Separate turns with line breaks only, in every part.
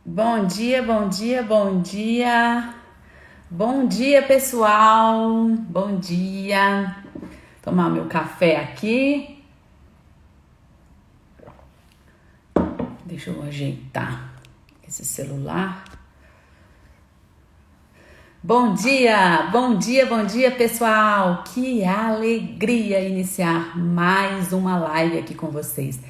Bom dia, bom dia, bom dia. Bom dia, pessoal. Bom dia. Tomar meu café aqui. Deixa eu ajeitar esse celular. Bom dia, bom dia, bom dia, pessoal. Que alegria iniciar mais uma live aqui com vocês.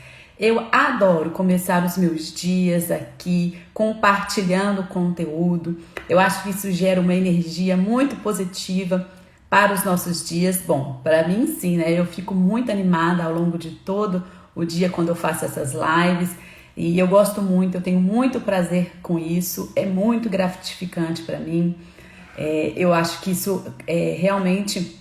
Eu adoro começar os meus dias aqui compartilhando conteúdo. Eu acho que isso gera uma energia muito positiva para os nossos dias. Bom, para mim sim, né? Eu fico muito animada ao longo de todo o dia quando eu faço essas lives. E eu gosto muito, eu tenho muito prazer com isso. É muito gratificante para mim. Eu acho que isso realmente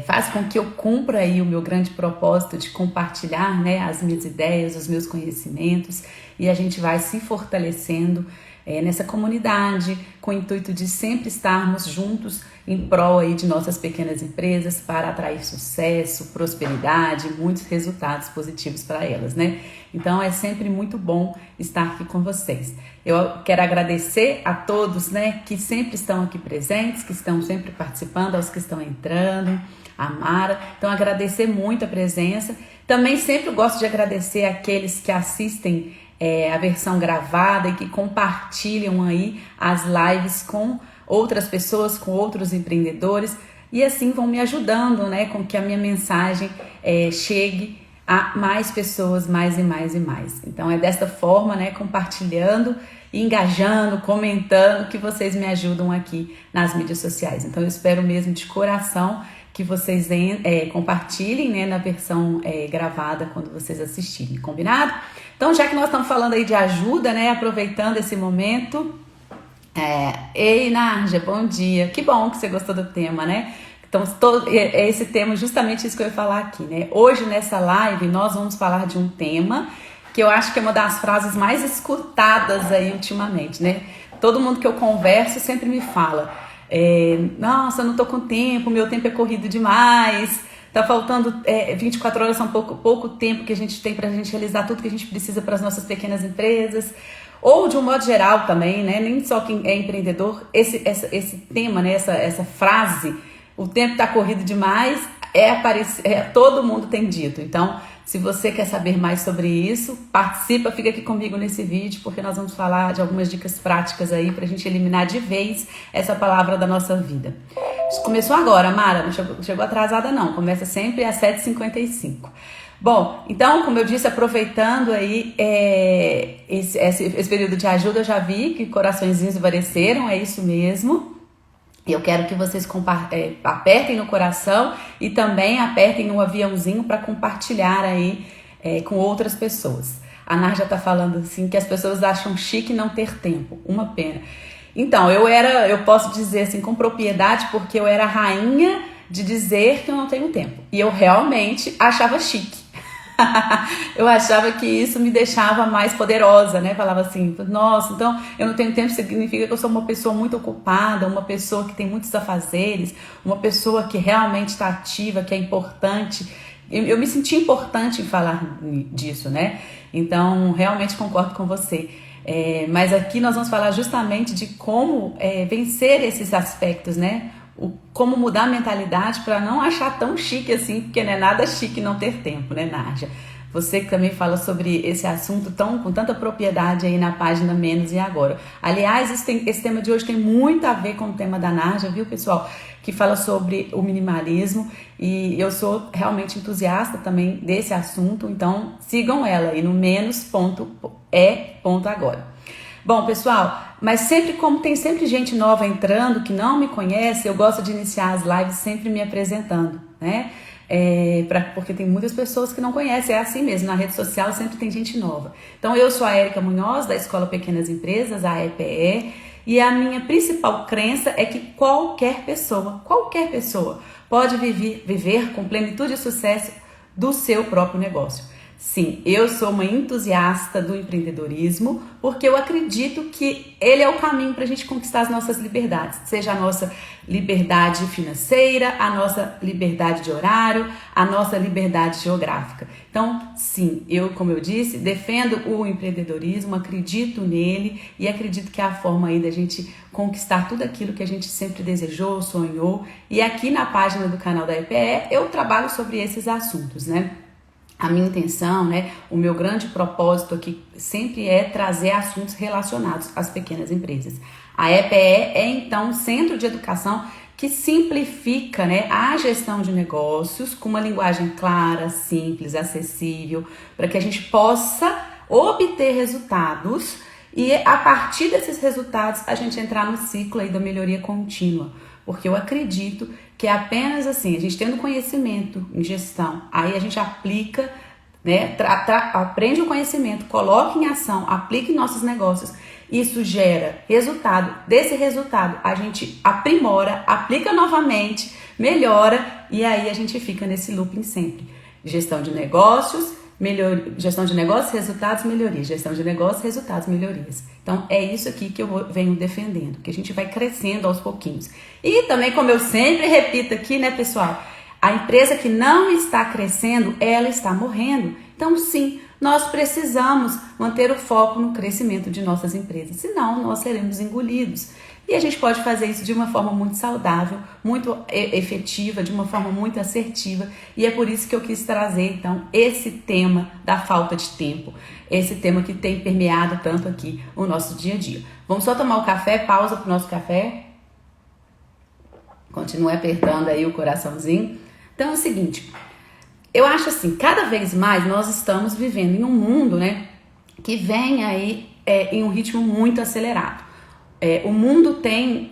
faz com que eu cumpra aí o meu grande propósito de compartilhar, né, as minhas ideias, os meus conhecimentos, e a gente vai se fortalecendo nessa comunidade com o intuito de sempre estarmos juntos em prol aí de nossas pequenas empresas para atrair sucesso, prosperidade, muitos resultados positivos para elas, né? Então é sempre muito bom estar aqui com vocês. Eu quero agradecer a todos, né, que sempre estão aqui presentes, que estão sempre participando, aos que estão entrando, a Mara. Então agradecer muito a presença. Também sempre gosto de agradecer aqueles que assistem a versão gravada e que compartilham aí as lives com outras pessoas, com outros empreendedores, e assim vão me ajudando, né, com que a minha mensagem chegue a mais pessoas, mais e mais e mais. Então é dessa forma, né, compartilhando, engajando, comentando, que vocês me ajudam aqui nas mídias sociais. Então eu espero mesmo de coração que vocês compartilhem, né, na versão gravada quando vocês assistirem, combinado? Então, já que nós estamos falando aí de ajuda, né, aproveitando esse momento, ei, Narja, bom dia. Que bom que você gostou do tema, né? Então, esse tema, justamente isso que eu ia falar aqui, né? Hoje, nessa live, nós vamos falar de um tema que eu acho que é uma das frases mais escutadas aí ultimamente, né? Todo mundo que eu converso sempre me fala, nossa, eu não tô com tempo, meu tempo é corrido demais, tá faltando 24 horas, são pouco tempo que a gente tem pra gente realizar tudo que a gente precisa para as nossas pequenas empresas. Ou de um modo geral também, né? Nem só quem é empreendedor, esse tema, né? Essa frase, o tempo tá corrido demais, todo mundo tem dito. Então, se você quer saber mais sobre isso, participa, fica aqui comigo nesse vídeo, porque nós vamos falar de algumas dicas práticas aí pra gente eliminar de vez essa palavra da nossa vida. Isso começou agora, Mara, não chegou atrasada não, começa sempre às 7h55. Bom, então, como eu disse, aproveitando aí esse período de ajuda, eu já vi que coraçõezinhos esvareceram, é isso mesmo. Eu quero que vocês apertem no coração e também apertem no aviãozinho para compartilhar aí com outras pessoas. A Nar já tá falando assim que as pessoas acham chique não ter tempo, uma pena. Então, eu posso dizer assim com propriedade, porque eu era a rainha de dizer que eu não tenho tempo. E eu realmente achava chique. Eu achava que isso me deixava mais poderosa, né? Falava assim, nossa, então eu não tenho tempo, significa que eu sou uma pessoa muito ocupada, uma pessoa que tem muitos afazeres, uma pessoa que realmente está ativa, que é importante. Eu me senti importante em falar disso, né? Então, realmente concordo com você. Mas aqui nós vamos falar justamente de como vencer esses aspectos, né? Como mudar a mentalidade para não achar tão chique assim, porque não é nada chique não ter tempo, né, Narja? Você que também fala sobre esse assunto com tanta propriedade aí na página Menos e Agora. Aliás, esse tema de hoje tem muito a ver com o tema da Narja, viu, pessoal? Que fala sobre o minimalismo, e eu sou realmente entusiasta também desse assunto, então sigam ela aí no menos.e.agora. Bom, pessoal, mas como tem sempre gente nova entrando que não me conhece, eu gosto de iniciar as lives sempre me apresentando, né? Porque tem muitas pessoas que não conhecem, é assim mesmo, na rede social sempre tem gente nova. Então eu sou a Érica Munhoz, da Escola Pequenas Empresas, a EPE, e a minha principal crença é que qualquer pessoa pode viver com plenitude e sucesso do seu próprio negócio. Sim, eu sou uma entusiasta do empreendedorismo porque eu acredito que ele é o caminho para a gente conquistar as nossas liberdades, seja a nossa liberdade financeira, a nossa liberdade de horário, a nossa liberdade geográfica. Então, sim, eu, como eu disse, defendo o empreendedorismo, acredito nele e acredito que é a forma aí da gente conquistar tudo aquilo que a gente sempre desejou, sonhou. E aqui na página do canal da EPE eu trabalho sobre esses assuntos, né? A minha intenção, né, o meu grande propósito aqui sempre é trazer assuntos relacionados às pequenas empresas. A EPE é então um centro de educação que simplifica, né, a gestão de negócios com uma linguagem clara, simples, acessível, para que a gente possa obter resultados e a partir desses resultados a gente entrar no ciclo aí da melhoria contínua. Porque eu acredito que é apenas assim, a gente tendo conhecimento em gestão, aí a gente aplica, né, aprende o conhecimento, coloca em ação, aplica em nossos negócios, isso gera resultado, desse resultado a gente aprimora, aplica novamente, melhora e aí a gente fica nesse looping sempre. Gestão de negócios, gestão de negócios, resultados, melhorias. Gestão de negócios, resultados, melhorias. Então, é isso aqui que eu venho defendendo, que a gente vai crescendo aos pouquinhos. E também, como eu sempre repito aqui, né, pessoal? A empresa que não está crescendo, ela está morrendo. Então, sim, nós precisamos manter o foco no crescimento de nossas empresas, senão nós seremos engolidos. E a gente pode fazer isso de uma forma muito saudável, muito efetiva, de uma forma muito assertiva. E é por isso que eu quis trazer, então, esse tema da falta de tempo. Esse tema que tem permeado tanto aqui o nosso dia a dia. Vamos só tomar o café, pausa para o nosso café. Continue apertando aí o coraçãozinho. Então é o seguinte, eu acho assim, cada vez mais nós estamos vivendo em um mundo, né, que vem aí em um ritmo muito acelerado. O mundo tem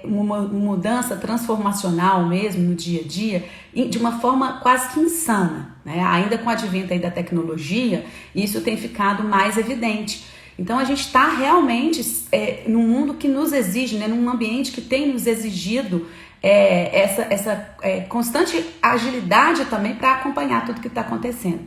uma mudança transformacional mesmo no dia a dia, de uma forma quase que insana, né? Ainda com o advento aí da tecnologia, isso tem ficado mais evidente. Então a gente está realmente num mundo que nos exige, né? Num ambiente que tem nos exigido essa constante agilidade também para acompanhar tudo que está acontecendo.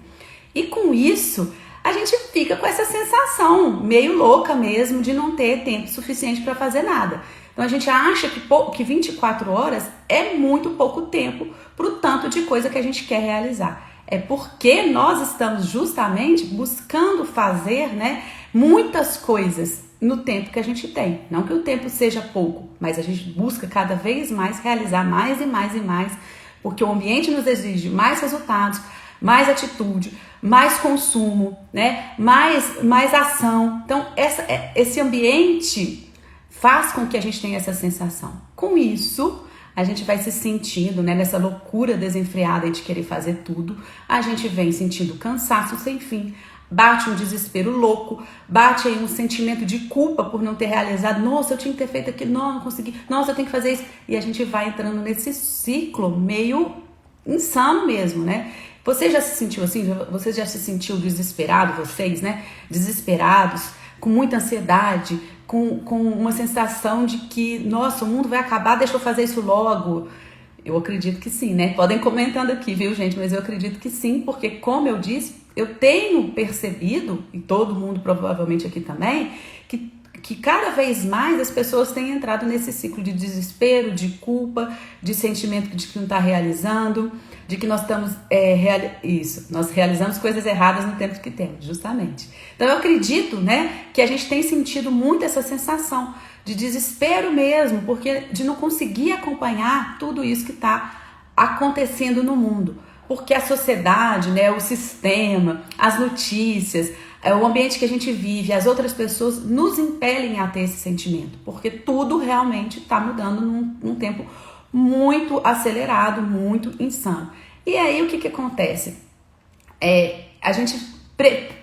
E com isso, a gente fica com essa sensação meio louca mesmo de não ter tempo suficiente para fazer nada. Então a gente acha que 24 horas é muito pouco tempo para o tanto de coisa que a gente quer realizar. É porque nós estamos justamente buscando fazer, né, muitas coisas no tempo que a gente tem. Não que o tempo seja pouco, mas a gente busca cada vez mais realizar mais e mais e mais, porque o ambiente nos exige mais resultados, mais atitude, mais consumo, né? mais ação. Então, esse ambiente faz com que a gente tenha essa sensação. Com isso, a gente vai se sentindo, né, nessa loucura desenfreada de querer fazer tudo. A gente vem sentindo cansaço sem fim. Bate um desespero louco, bate aí um sentimento de culpa por não ter realizado. Nossa, eu tinha que ter feito aquilo, não consegui. Nossa, eu tenho que fazer isso. E a gente vai entrando nesse ciclo meio insano mesmo, né? Você já se sentiu assim? Você já se sentiu desesperado, vocês, né? Desesperados, com muita ansiedade, com uma sensação de que, nossa, o mundo vai acabar, deixa eu fazer isso logo. Eu acredito que sim, né? Podem comentando aqui, viu, gente? Mas eu acredito que sim, porque como eu disse, eu tenho percebido, e todo mundo provavelmente aqui também, que cada vez mais as pessoas têm entrado nesse ciclo de desespero, de culpa, de sentimento de que não está realizando, de que nós estamos nós realizamos coisas erradas no tempo que temos, justamente. Então eu acredito, né, que a gente tem sentido muito essa sensação de desespero mesmo, porque de não conseguir acompanhar tudo isso que está acontecendo no mundo. Porque a sociedade, né, o sistema, as notícias, o ambiente que a gente vive, as outras pessoas nos impelem a ter esse sentimento, porque tudo realmente está mudando num tempo muito acelerado, muito insano. E aí o que acontece? A gente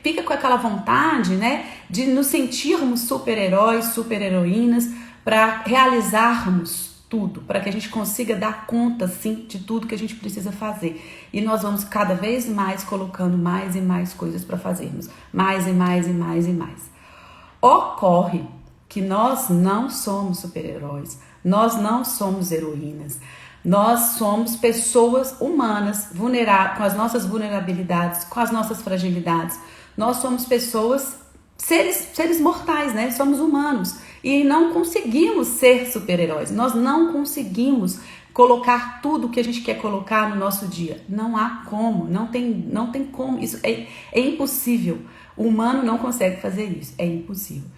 fica com aquela vontade, né, de nos sentirmos super-heróis, super-heroínas, para realizarmos tudo, para que a gente consiga dar conta, sim, de tudo que a gente precisa fazer. E nós vamos cada vez mais colocando mais e mais coisas para fazermos. Mais e mais e mais e mais. Ocorre que nós não somos super-heróis, nós não somos heroínas, Nós somos pessoas humanas, com as nossas vulnerabilidades, com as nossas fragilidades. Nós somos pessoas, seres mortais, né? Somos humanos e não conseguimos ser super-heróis. Nós não conseguimos colocar tudo que a gente quer colocar no nosso dia. Não há como, não tem como. Isso é impossível. O humano não consegue fazer isso, é impossível.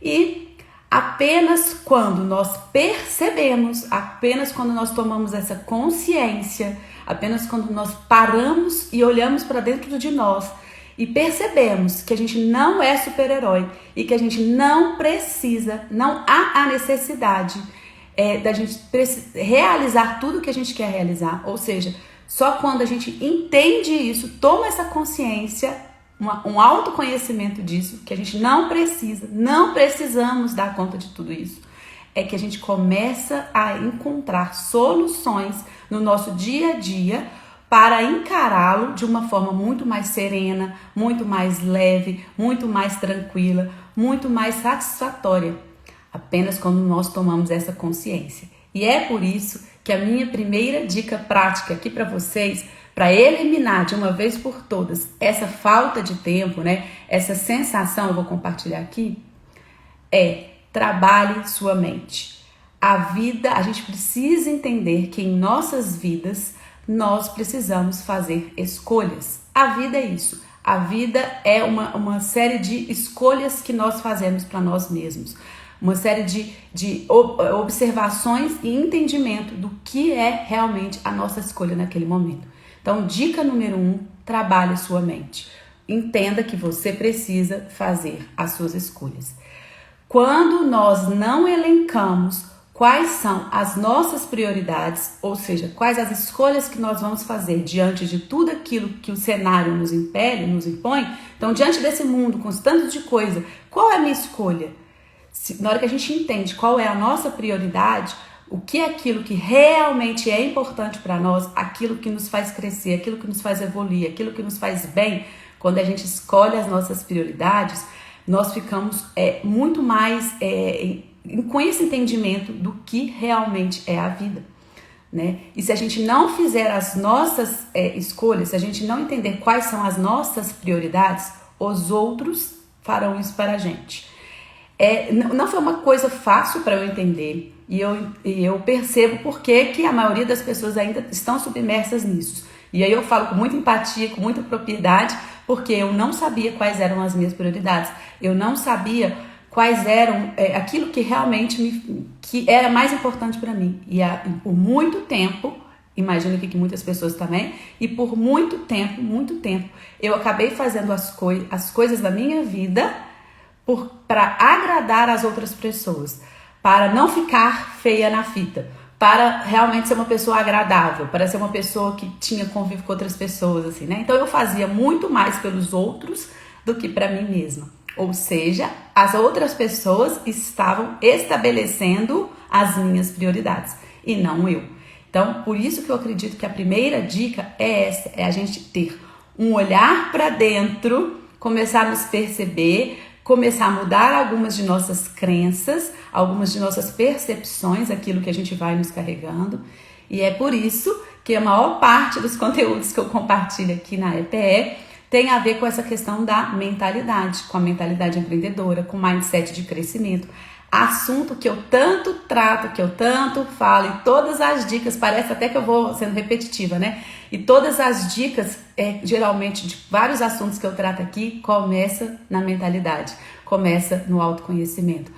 E apenas quando nós percebemos, apenas quando nós tomamos essa consciência, apenas quando nós paramos e olhamos para dentro de nós e percebemos que a gente não é super-herói e que a gente não precisa, não há a necessidade da gente realizar tudo que a gente quer realizar. Ou seja, só quando a gente entende isso, toma essa consciência, um autoconhecimento disso, que a gente não precisamos dar conta de tudo isso, é que a gente começa a encontrar soluções no nosso dia a dia para encará-lo de uma forma muito mais serena, muito mais leve, muito mais tranquila, muito mais satisfatória, apenas quando nós tomamos essa consciência. E é por isso que a minha primeira dica prática aqui para vocês, para eliminar de uma vez por todas essa falta de tempo, né? Essa sensação, eu vou compartilhar aqui, trabalhe sua mente. A gente precisa entender que em nossas vidas nós precisamos fazer escolhas. A vida é isso. A vida é uma série de escolhas que nós fazemos para nós mesmos. Uma série de observações e entendimento do que é realmente a nossa escolha naquele momento. Então, dica número 1, trabalhe sua mente. Entenda que você precisa fazer as suas escolhas. Quando nós não elencamos quais são as nossas prioridades, ou seja, quais as escolhas que nós vamos fazer diante de tudo aquilo que o cenário nos impõe, então, diante desse mundo com tanto de coisa, qual é a minha escolha? Na hora que a gente entende qual é a nossa prioridade, o que é aquilo que realmente é importante para nós, aquilo que nos faz crescer, aquilo que nos faz evoluir, aquilo que nos faz bem, quando a gente escolhe as nossas prioridades, nós ficamos muito mais com esse entendimento do que realmente é a vida, né? E se a gente não fizer as nossas escolhas, se a gente não entender quais são as nossas prioridades, os outros farão isso para a gente. Não foi uma coisa fácil para eu entender e eu percebo por que a maioria das pessoas ainda estão submersas nisso. E aí eu falo com muita empatia, com muita propriedade, porque eu não sabia quais eram as minhas prioridades. Eu não sabia quais eram aquilo que realmente que era mais importante para mim. E por muito tempo, imagino que muitas pessoas também, e por muito tempo, eu acabei fazendo as coisas da minha vida para agradar as outras pessoas, para não ficar feia na fita, para realmente ser uma pessoa agradável, para ser uma pessoa que tinha convívio com outras pessoas, assim, né? Então eu fazia muito mais pelos outros do que para mim mesma. Ou seja, as outras pessoas estavam estabelecendo as minhas prioridades e não eu. Então, por isso que eu acredito que a primeira dica é essa, é a gente ter um olhar para dentro, começar a nos perceber, começar a mudar algumas de nossas crenças, algumas de nossas percepções, aquilo que a gente vai nos carregando. E é por isso que a maior parte dos conteúdos que eu compartilho aqui na EPE tem a ver com essa questão da mentalidade, com a mentalidade empreendedora, com o mindset de crescimento. Assunto que eu tanto trato, que eu tanto falo, e todas as dicas, parece até que eu vou sendo repetitiva, né? E todas as dicas, geralmente, de vários assuntos que eu trato aqui, começa na mentalidade, começa no autoconhecimento.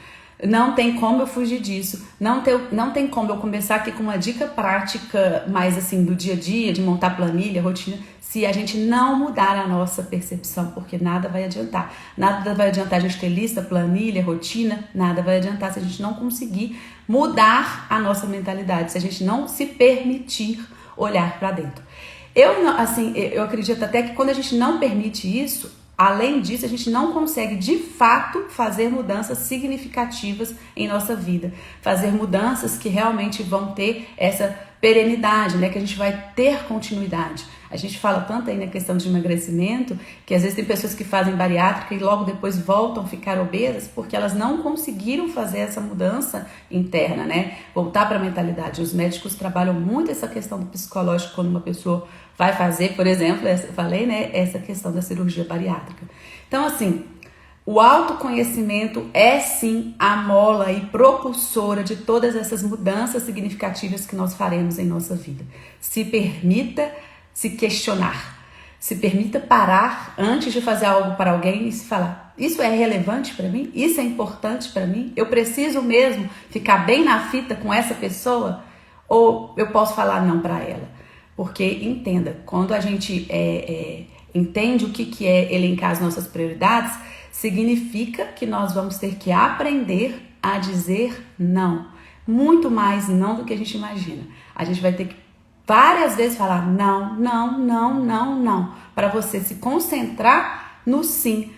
Não tem como eu fugir disso, não tem como eu começar aqui com uma dica prática mais assim do dia a dia, de montar planilha, rotina, se a gente não mudar a nossa percepção, porque nada vai adiantar. Nada vai adiantar a gente ter lista, planilha, rotina, nada vai adiantar se a gente não conseguir mudar a nossa mentalidade, se a gente não se permitir olhar para dentro. Eu acredito até que quando a gente não permite isso, além disso, a gente não consegue de fato fazer mudanças significativas em nossa vida, fazer mudanças que realmente vão ter essa perenidade, né? Que a gente vai ter continuidade. A gente fala tanto aí na questão de emagrecimento, que às vezes tem pessoas que fazem bariátrica e logo depois voltam a ficar obesas porque elas não conseguiram fazer essa mudança interna, né? Voltar para a mentalidade. Os médicos trabalham muito essa questão do psicológico quando uma pessoa vai fazer, por exemplo, eu falei, né? Essa questão da cirurgia bariátrica. Então, assim, o autoconhecimento é sim a mola e propulsora de todas essas mudanças significativas que nós faremos em nossa vida. Se permita se questionar, se permita parar antes de fazer algo para alguém e se falar: isso é relevante para mim? Isso é importante para mim? Eu preciso mesmo ficar bem na fita com essa pessoa? Ou eu posso falar não para ela? Porque entenda, quando a gente entende o que é elencar as nossas prioridades, significa que nós vamos ter que aprender a dizer não. Muito mais não do que a gente imagina. A gente vai ter que várias vezes falar não, não, não, não, não, para você se concentrar no sim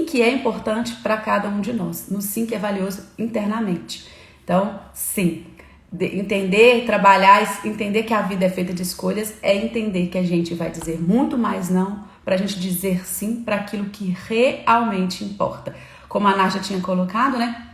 que é importante para cada um de nós, no sim que é valioso internamente. Então, sim, entender, trabalhar, entender que a vida é feita de escolhas, é entender que a gente vai dizer muito mais não para a gente dizer sim para aquilo que realmente importa. Como a Nádia tinha colocado, né?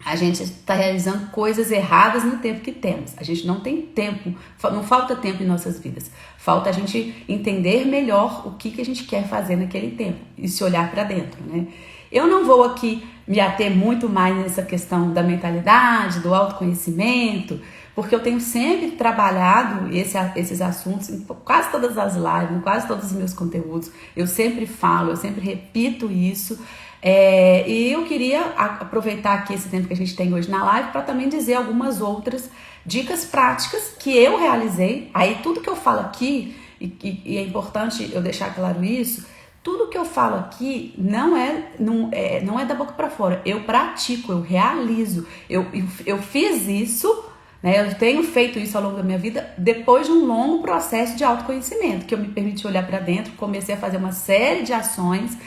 A gente está realizando coisas erradas no tempo que temos. A gente não tem tempo, não falta tempo em nossas vidas. Falta a gente entender melhor o que a gente quer fazer naquele tempo e se olhar para dentro, né? Eu não vou aqui me ater muito mais nessa questão da mentalidade, do autoconhecimento, porque eu tenho sempre trabalhado esses assuntos em quase todas as lives, em quase todos os meus conteúdos. Eu sempre falo, eu sempre repito isso. E eu queria aproveitar aqui esse tempo que a gente tem hoje na live para também dizer algumas outras dicas práticas que eu realizei. Aí tudo que eu falo aqui, e é importante eu deixar claro isso, tudo que eu falo aqui não é da boca para fora. Eu pratico, eu realizo. Eu fiz isso, né? Eu tenho feito isso ao longo da minha vida depois de um longo processo de autoconhecimento, que eu me permiti olhar para dentro, comecei a fazer uma série de ações.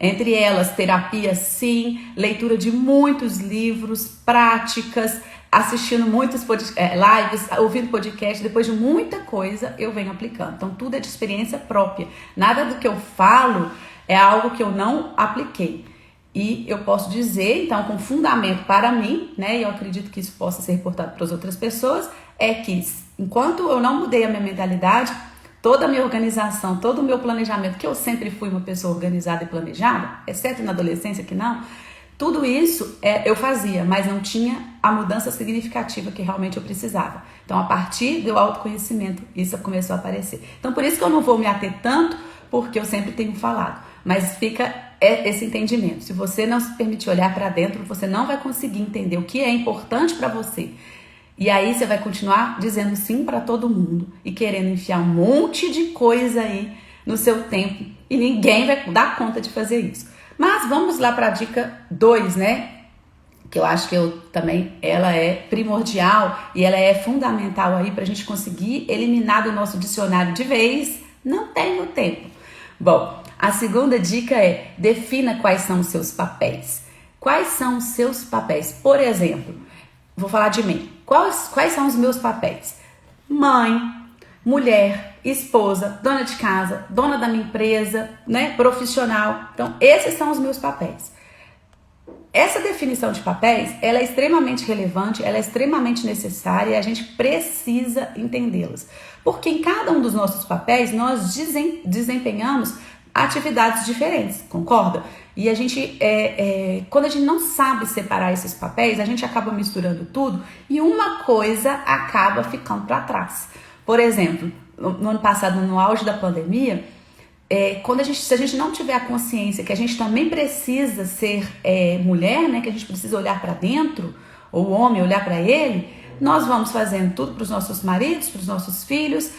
Entre elas, terapia sim, leitura de muitos livros, práticas, assistindo muitos lives, ouvindo podcast. Depois de muita coisa, eu venho aplicando. Então, tudo é de experiência própria. Nada do que eu falo é algo que eu não apliquei. E eu posso dizer, então, com fundamento para mim, né? E eu acredito que isso possa ser reportado para as outras pessoas, é que enquanto eu não mudei a minha mentalidade, toda a minha organização, todo o meu planejamento, que eu sempre fui uma pessoa organizada e planejada, exceto na adolescência que não, tudo isso eu fazia, mas não tinha a mudança significativa que realmente eu precisava. Então, a partir do autoconhecimento, isso começou a aparecer. Então, por isso que eu não vou me ater tanto, porque eu sempre tenho falado. Mas fica esse entendimento. Se você não se permitir olhar para dentro, você não vai conseguir entender o que é importante para você. E aí você vai continuar dizendo sim para todo mundo e querendo enfiar um monte de coisa aí no seu tempo e ninguém vai dar conta de fazer isso. Mas vamos lá para a dica 2, né? Que eu acho que ela é primordial e ela é fundamental aí para a gente conseguir eliminar do nosso dicionário de vez. Não tenho tempo. Bom, a segunda dica é: defina quais são os seus papéis. Quais são os seus papéis? Por exemplo, vou falar de mim. Quais são os meus papéis? Mãe, mulher, esposa, dona de casa, dona da minha empresa, né, profissional. Então, esses são os meus papéis. Essa definição de papéis, ela é extremamente relevante, ela é extremamente necessária e a gente precisa entendê-las. Porque em cada um dos nossos papéis, nós desempenhamos atividades diferentes, concorda? E a gente, quando a gente não sabe separar esses papéis, a gente acaba misturando tudo e uma coisa acaba ficando para trás. Por exemplo, no ano passado, no auge da pandemia, se a gente não tiver a consciência que a gente também precisa ser mulher, né, que a gente precisa olhar para dentro, ou o homem olhar para ele, nós vamos fazendo tudo para os nossos maridos, para os nossos filhos,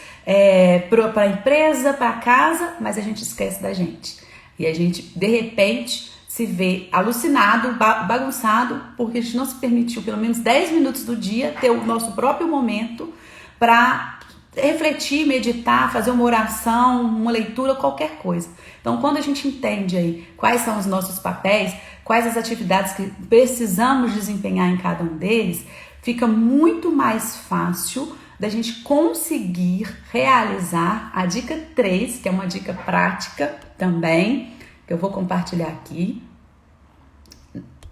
para a empresa, para a casa, mas a gente esquece da gente. E a gente, de repente, se vê alucinado, bagunçado, porque a gente não se permitiu, pelo menos 10 minutos do dia, ter o nosso próprio momento para refletir, meditar, fazer uma oração, uma leitura, qualquer coisa. Então, quando a gente entende aí quais são os nossos papéis, quais as atividades que precisamos desempenhar em cada um deles, fica muito mais fácil da gente conseguir realizar a dica 3, que é uma dica prática também, que eu vou compartilhar aqui,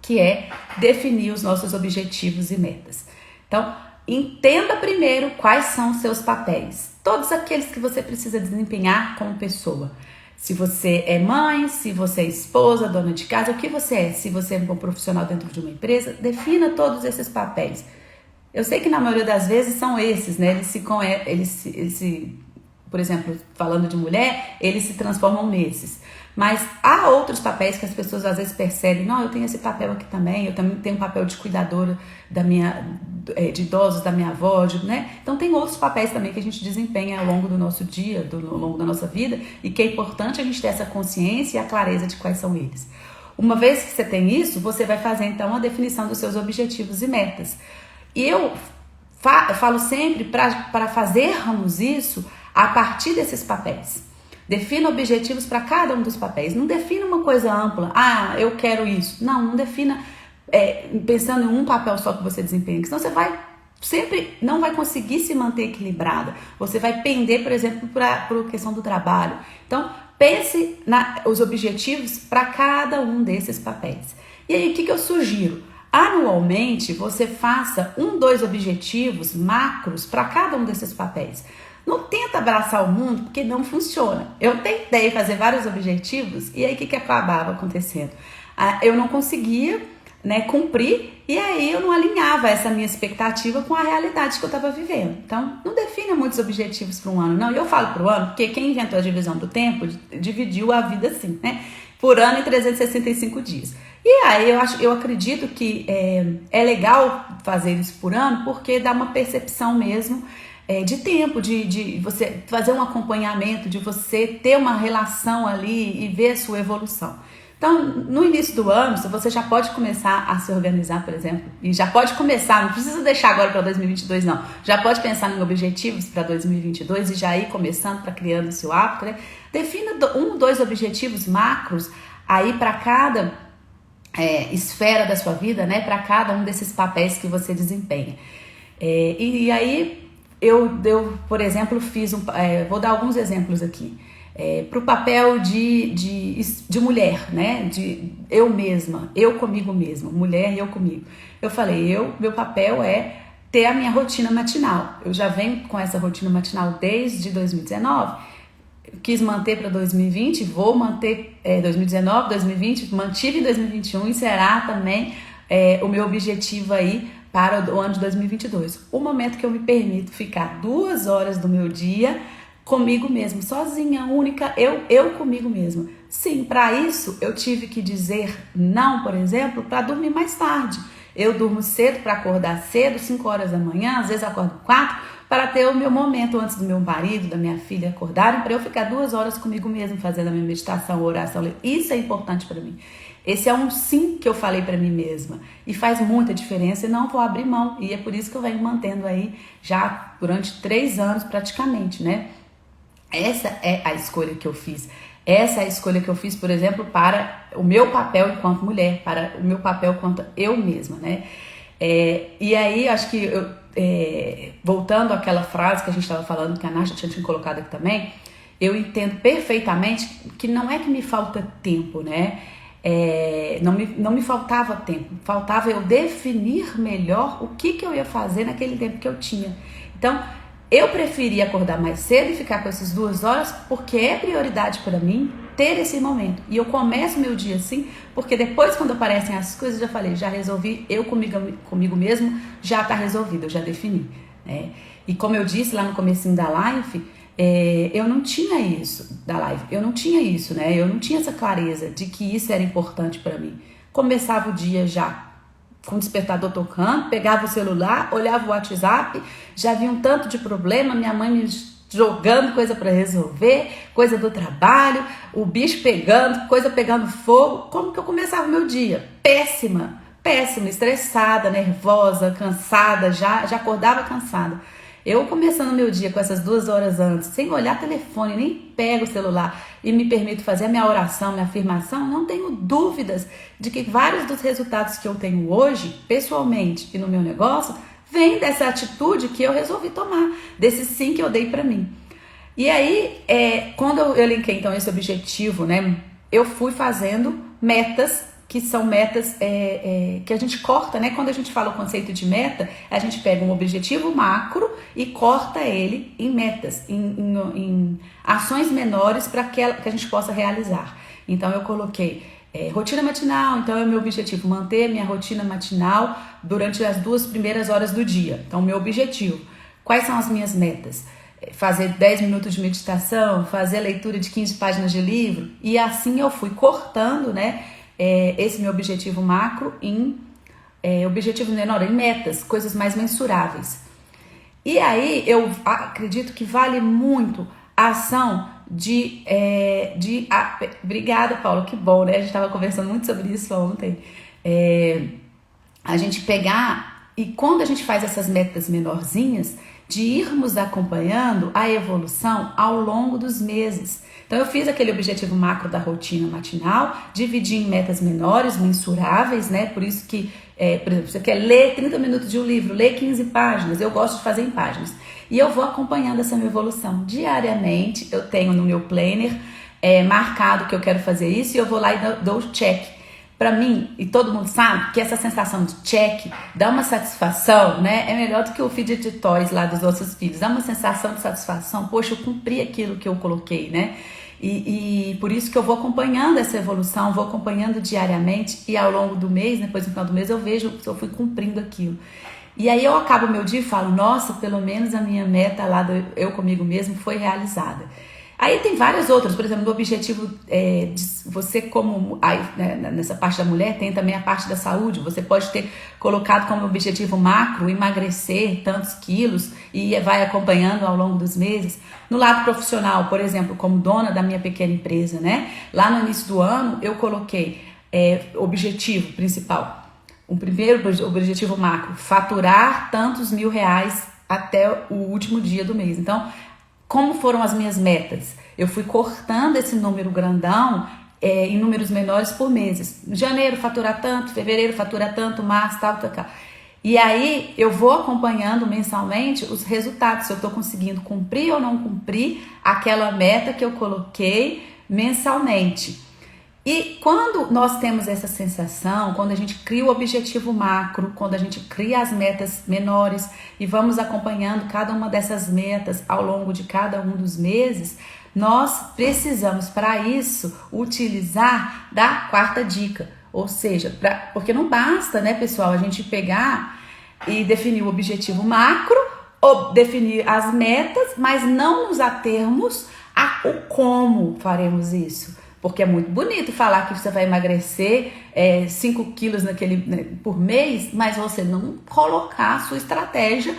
que é definir os nossos objetivos e metas. Então, entenda primeiro quais são os seus papéis, todos aqueles que você precisa desempenhar como pessoa. Se você é mãe, se você é esposa, dona de casa, o que você é? Se você é um profissional dentro de uma empresa, defina todos esses papéis. Eu sei que na maioria das vezes são esses, né? Por exemplo, falando de mulher, eles se transformam nesses. Mas há outros papéis que as pessoas às vezes percebem, não, eu tenho esse papel aqui também, eu também tenho um papel de cuidadora de idosos, da minha avó, né? Então tem outros papéis também que a gente desempenha ao longo do nosso dia, ao longo da nossa vida, e que é importante a gente ter essa consciência e a clareza de quais são eles. Uma vez que você tem isso, você vai fazer então a definição dos seus objetivos e metas. E eu falo sempre para fazermos isso a partir desses papéis. Defina objetivos para cada um dos papéis. Não defina uma coisa ampla. Ah, eu quero isso. Não defina pensando em um papel só que você desempenha. Senão você não vai conseguir se manter equilibrada. Você vai pender, por exemplo, por questão do trabalho. Então, pense os objetivos para cada um desses papéis. E aí, o que eu sugiro? Anualmente, você faça 2 objetivos macros para cada um desses papéis. Não tenta abraçar o mundo, porque não funciona. Eu tentei fazer vários objetivos e aí o que acabava acontecendo? Eu não conseguia, né, cumprir e aí eu não alinhava essa minha expectativa com a realidade que eu estava vivendo. Então, não defina muitos objetivos para um ano, não. E eu falo para o ano, porque quem inventou a divisão do tempo dividiu a vida assim, né? Por ano em 365 dias. E aí eu acredito que é legal fazer isso por ano, porque dá uma percepção mesmo de tempo, de você fazer um acompanhamento, de você ter uma relação ali e ver a sua evolução. Então, no início do ano, você já pode começar a se organizar, por exemplo, e já pode começar, não precisa deixar agora para 2022, não. Já pode pensar em objetivos para 2022 e já ir começando para criando o seu hábito, né? Defina 2 objetivos macros aí para cada esfera da sua vida, né? Para cada um desses papéis que você desempenha. E aí, eu, por exemplo, vou dar alguns exemplos aqui. Para o papel de mulher, né? De eu mesma, eu comigo mesma, mulher e eu comigo. Eu falei, meu papel é ter a minha rotina matinal. Eu já venho com essa rotina matinal desde 2019, quis manter para 2020, vou manter 2019, 2020, mantive em 2021 e será também o meu objetivo aí para o ano de 2022. O momento que eu me permito ficar 2 horas do meu dia comigo mesmo, sozinha, única, eu comigo mesma. Sim, para isso eu tive que dizer não, por exemplo, para dormir mais tarde. Eu durmo cedo para acordar cedo, 5 horas da manhã, às vezes acordo 4, para ter o meu momento antes do meu marido, da minha filha acordarem, para eu ficar 2 horas comigo mesmo, fazendo a minha meditação, oração. Isso é importante para mim. Esse é um sim que eu falei para mim mesma e faz muita diferença e não vou abrir mão. E é por isso que eu venho mantendo aí já durante 3 anos praticamente, né? Essa é a escolha que eu fiz. Essa é a escolha que eu fiz, por exemplo, para o meu papel enquanto mulher, para o meu papel enquanto eu mesma, né? E aí, acho que, voltando àquela frase que a gente estava falando, que a Nádia tinha colocado aqui também, eu entendo perfeitamente que não é que me falta tempo, né? Não me faltava tempo, faltava eu definir melhor o que eu ia fazer naquele tempo que eu tinha. Então, eu preferi acordar mais cedo e ficar com essas 2 horas porque é prioridade para mim ter esse momento. E eu começo meu dia assim, porque depois quando aparecem as coisas, eu já falei, já resolvi, eu comigo mesmo, já está resolvido, eu já defini, né? E como eu disse lá no comecinho da live, eu não tinha isso, eu não tinha isso, né? Eu não tinha essa clareza de que isso era importante para mim. Começava o dia já com o despertador tocando, pegava o celular, olhava o WhatsApp, já vi um tanto de problema, minha mãe me jogando coisa para resolver, coisa do trabalho, o bicho pegando, coisa pegando fogo. Como que eu começava o meu dia? Péssima, estressada, nervosa, cansada, já acordava cansada. Eu começando meu dia com essas 2 horas antes, sem olhar telefone, nem pego o celular e me permito fazer a minha oração, minha afirmação, não tenho dúvidas de que vários dos resultados que eu tenho hoje, pessoalmente e no meu negócio, vem dessa atitude que eu resolvi tomar, desse sim que eu dei pra mim. E aí, quando eu elenquei então esse objetivo, né, eu fui fazendo metas, que são metas que a gente corta, né? Quando a gente fala o conceito de meta, a gente pega um objetivo macro e corta ele em metas, em ações menores para que a gente possa realizar. Então eu coloquei rotina matinal, então é o meu objetivo manter minha rotina matinal durante as 2 primeiras horas do dia. Então, meu objetivo. Quais são as minhas metas? Fazer 10 minutos de meditação, fazer a leitura de 15 páginas de livro, e assim eu fui cortando, né, esse meu objetivo macro em objetivo menor, em metas, coisas mais mensuráveis. E aí eu acredito que vale muito a ação obrigada, Paulo, que bom, né? A gente estava conversando muito sobre isso ontem. A gente pegar, e quando a gente faz essas metas menorzinhas, de irmos acompanhando a evolução ao longo dos meses. Então eu fiz aquele objetivo macro da rotina matinal, dividi em metas menores, mensuráveis, né? Por isso que, por exemplo, você quer ler 30 minutos de um livro, ler 15 páginas, eu gosto de fazer em páginas. E eu vou acompanhando essa minha evolução diariamente. Eu tenho no meu planner marcado que eu quero fazer isso, e eu vou lá e dou check. Pra mim, e todo mundo sabe que essa sensação de check dá uma satisfação, né? É melhor do que o fidget toys lá dos nossos filhos. Dá uma sensação de satisfação. Poxa, eu cumpri aquilo que eu coloquei, né? E por isso que eu vou acompanhando essa evolução, vou acompanhando diariamente, e ao longo do mês, depois no final do mês, eu vejo se eu fui cumprindo aquilo. E aí eu acabo o meu dia e falo, nossa, pelo menos a minha meta lá do eu comigo mesmo foi realizada. Aí tem várias outras, por exemplo, no objetivo de você como, nessa parte da mulher tem também a parte da saúde, você pode ter colocado como objetivo macro emagrecer tantos quilos e vai acompanhando ao longo dos meses. No lado profissional, por exemplo, como dona da minha pequena empresa, né? Lá no início do ano eu coloquei objetivo principal, o primeiro objetivo macro, faturar tantos R$1.000 até o último dia do mês. Então, como foram as minhas metas? Eu fui cortando esse número grandão em números menores por meses. Janeiro faturar tanto, fevereiro faturar tanto, março, tal. E aí eu vou acompanhando mensalmente os resultados, se eu estou conseguindo cumprir ou não cumprir aquela meta que eu coloquei mensalmente. E quando nós temos essa sensação, quando a gente cria o objetivo macro, quando a gente cria as metas menores e vamos acompanhando cada uma dessas metas ao longo de cada um dos meses, nós precisamos para isso utilizar da 4ª dica. Ou seja, porque não basta, né, pessoal, a gente pegar e definir o objetivo macro, ou definir as metas, mas não nos atermos ao como faremos isso. Porque é muito bonito falar que você vai emagrecer 5 quilos por mês, mas você não colocar a sua estratégia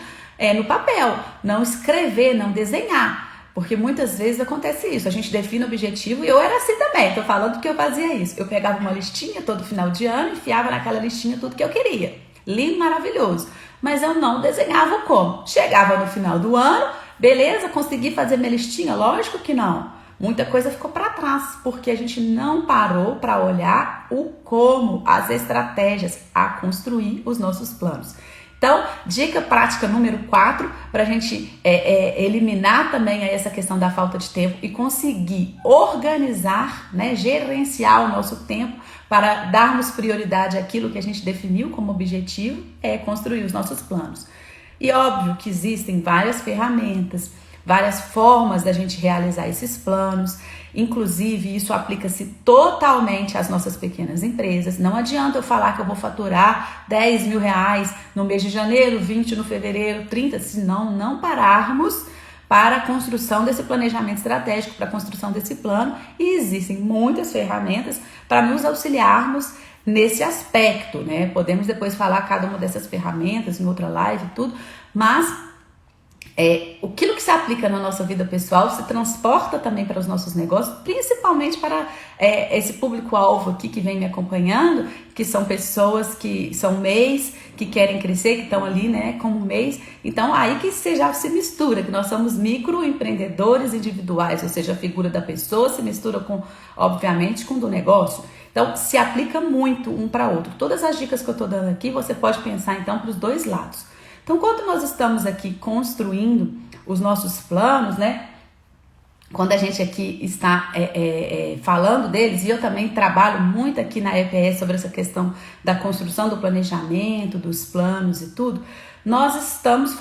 no papel, não escrever, não desenhar. Porque muitas vezes acontece isso, a gente define o objetivo, e eu era assim também, tô falando que eu fazia isso. Eu pegava uma listinha todo final de ano, enfiava naquela listinha tudo que eu queria. Lindo, maravilhoso. Mas eu não desenhava como. Chegava no final do ano, beleza, consegui fazer minha listinha? Lógico que não. Muita coisa ficou para trás, porque a gente não parou para olhar o como, as estratégias a construir os nossos planos. Então, dica prática número 4, para a gente eliminar também essa questão da falta de tempo e conseguir organizar, né, gerenciar o nosso tempo para darmos prioridade àquilo que a gente definiu como objetivo, é construir os nossos planos. E óbvio que existem várias ferramentas, várias formas da gente realizar esses planos, inclusive isso aplica-se totalmente às nossas pequenas empresas. Não adianta eu falar que eu vou faturar R$10.000 no mês de janeiro, 20 no fevereiro, 30, se não pararmos para a construção desse planejamento estratégico, para a construção desse plano, e existem muitas ferramentas para nos auxiliarmos nesse aspecto, né? Podemos depois falar cada uma dessas ferramentas em outra live e tudo, mas aquilo que se aplica na nossa vida pessoal se transporta também para os nossos negócios, principalmente para esse público-alvo aqui que vem me acompanhando, que são pessoas que são MEIs, que querem crescer, que estão ali, né, como MEIs. Então, aí que já se mistura, que nós somos microempreendedores individuais, ou seja, a figura da pessoa se mistura com, obviamente, com do negócio. Então, se aplica muito um para outro. Todas as dicas que eu estou dando aqui, você pode pensar, então, para os dois lados. Então, quando nós estamos aqui construindo os nossos planos, né? Quando a gente aqui está falando deles, e eu também trabalho muito aqui na EPS sobre essa questão da construção do planejamento, dos planos e tudo, nós estamos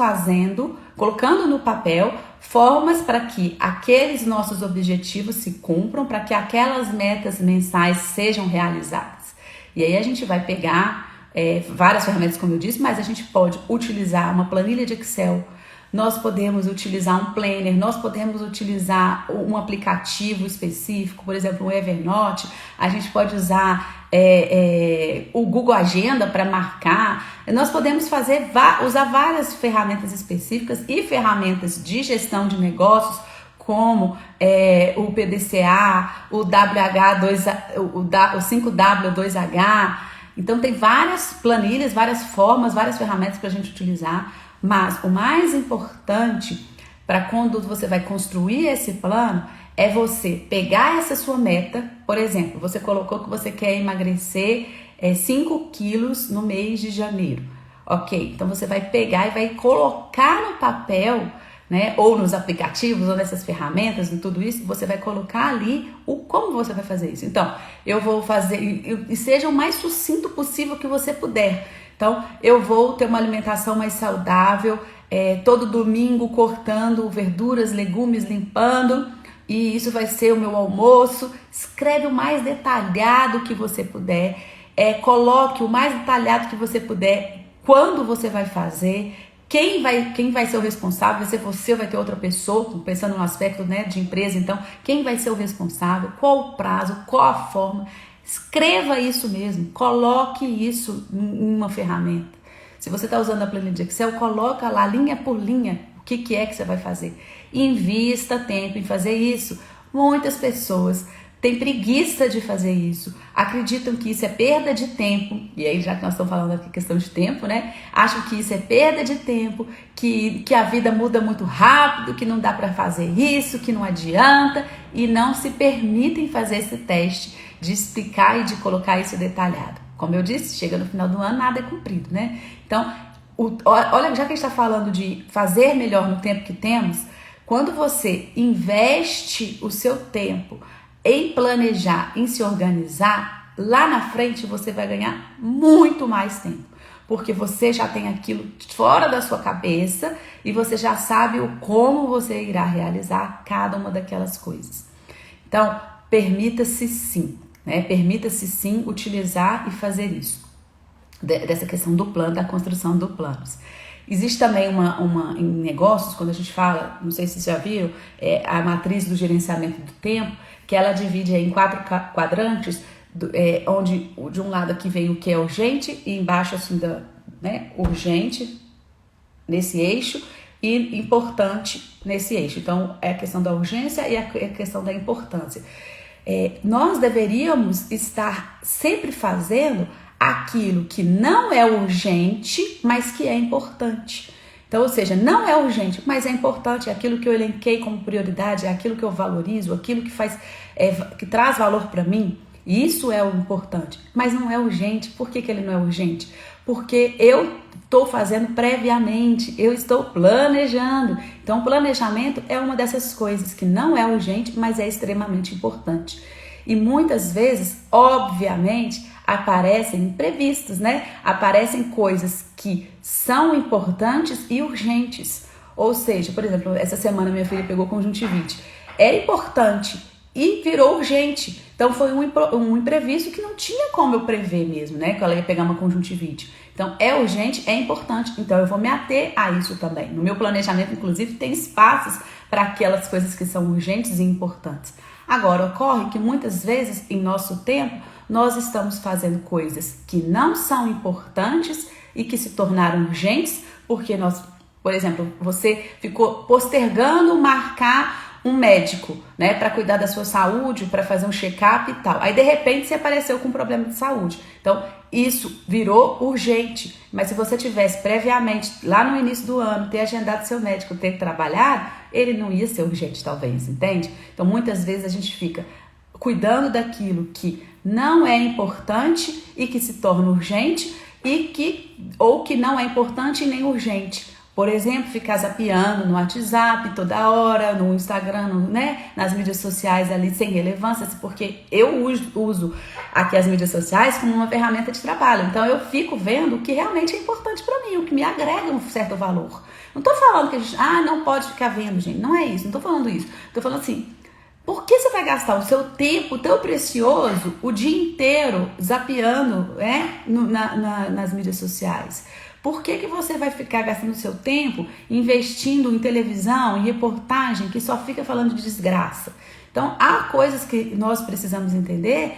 colocando no papel formas para que aqueles nossos objetivos se cumpram, para que aquelas metas mensais sejam realizadas. E aí a gente vai pegar várias ferramentas, como eu disse, mas a gente pode utilizar uma planilha de Excel, nós podemos utilizar um planner, nós podemos utilizar um aplicativo específico, por exemplo, o Evernote, a gente pode usar o Google Agenda para marcar, nós podemos usar várias ferramentas específicas e ferramentas de gestão de negócios, como o PDCA, o o 5W2H. Então tem várias planilhas, várias formas, várias ferramentas para a gente utilizar. Mas o mais importante para quando você vai construir esse plano é você pegar essa sua meta. Por exemplo, você colocou que você quer emagrecer 5 quilos no mês de janeiro. Ok, então você vai pegar e vai colocar no papel, né, ou nos aplicativos, ou nessas ferramentas, em tudo isso, você vai colocar ali como você vai fazer isso. Então, eu vou fazer, e seja o mais sucinto possível que você puder. Então, eu vou ter uma alimentação mais saudável, todo domingo cortando verduras, legumes, limpando, e isso vai ser o meu almoço. Escreve o mais detalhado que você puder, coloque o mais detalhado que você puder, quando você vai fazer, quem vai ser o responsável, vai ser você ou vai ter outra pessoa, pensando no aspecto, né, de empresa, então, quem vai ser o responsável, qual o prazo, qual a forma. Escreva isso mesmo, coloque isso em uma ferramenta. Se você está usando a planilha de Excel, coloca lá, linha por linha, o que é que você vai fazer. Invista tempo em fazer isso. Muitas pessoas têm preguiça de fazer isso, acreditam que isso é perda de tempo, e aí já que nós estamos falando aqui questão de tempo, né? Acham que isso é perda de tempo, que a vida muda muito rápido, que não dá para fazer isso, que não adianta, e não se permitem fazer esse teste de explicar e de colocar isso detalhado. Como eu disse, chega no final do ano, nada é cumprido, né? Então, olha, já que a gente está falando de fazer melhor no tempo que temos, quando você investe o seu tempo em planejar, em se organizar, lá na frente você vai ganhar muito mais tempo, porque você já tem aquilo fora da sua cabeça e você já sabe como você irá realizar cada uma daquelas coisas. Então, permita-se sim, né? Permita-se sim utilizar e fazer isso, dessa questão do plano, da construção do planos. Existe também em negócios, quando a gente fala, não sei se vocês já viram, a matriz do gerenciamento do tempo, que ela divide em 4 quadrantes, onde de um lado aqui vem o que é urgente, e embaixo assim, urgente nesse eixo, e importante nesse eixo. Então, é a questão da urgência e a questão da importância. Nós deveríamos estar sempre fazendo aquilo que não é urgente, mas que é importante. Então, ou seja, não é urgente, mas é importante, é aquilo que eu elenquei como prioridade, é aquilo que eu valorizo, aquilo que traz valor para mim. Isso é o importante, mas não é urgente. Por que ele não é urgente? Porque eu estou fazendo previamente, eu estou planejando. Então, o planejamento é uma dessas coisas que não é urgente, mas é extremamente importante. E muitas vezes, obviamente, aparecem imprevistos, né? Aparecem coisas que são importantes e urgentes. Ou seja, por exemplo, essa semana minha filha pegou conjuntivite. Era importante e virou urgente. Então foi um imprevisto que não tinha como eu prever mesmo, né? Que ela ia pegar uma conjuntivite. Então é urgente, é importante. Então eu vou me ater a isso também. No meu planejamento, inclusive, tem espaços para aquelas coisas que são urgentes e importantes. Agora, ocorre que muitas vezes, em nosso tempo, nós estamos fazendo coisas que não são importantes e que se tornaram urgentes, porque por exemplo, você ficou postergando marcar um médico, né, para cuidar da sua saúde, para fazer um check-up e tal. Aí, de repente, você apareceu com um problema de saúde. Então, isso virou urgente. Mas se você tivesse previamente, lá no início do ano, ter agendado seu médico, ter trabalhado, ele não ia ser urgente, talvez, entende? Então, muitas vezes a gente fica cuidando daquilo que não é importante e que se torna urgente, ou que não é importante e nem urgente. Por exemplo, ficar zapeando no WhatsApp toda hora, no Instagram, né, nas mídias sociais ali sem relevância, porque eu uso aqui as mídias sociais como uma ferramenta de trabalho. Então eu fico vendo o que realmente é importante para mim, o que me agrega um certo valor. Não tô falando que a gente, não pode ficar vendo, gente. Não é isso, não tô falando isso. Tô falando assim, por que você vai gastar o seu tempo tão precioso o dia inteiro zapeando nas mídias sociais? Por que você vai ficar gastando seu tempo investindo em televisão, em reportagem que só fica falando de desgraça? Então, há coisas que nós precisamos entender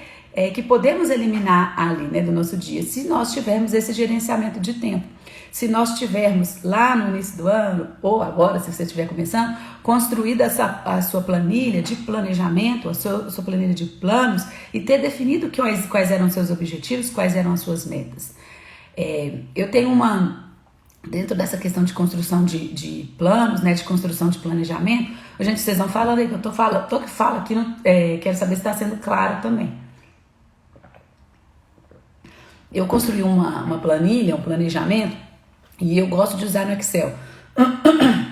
que podemos eliminar ali, né, do nosso dia, se nós tivermos esse gerenciamento de tempo. Se nós tivermos lá no início do ano, ou agora, se você estiver começando, construída a sua planilha de planejamento, a sua planilha de planos, e ter definido quais eram os seus objetivos, quais eram as suas metas. Eu tenho dentro dessa questão de construção de planos, né, de construção de planejamento, gente, vocês vão falando aí que eu falo aqui, quero saber se está sendo claro também. Eu construí uma planilha, um planejamento, e eu gosto de usar no Excel.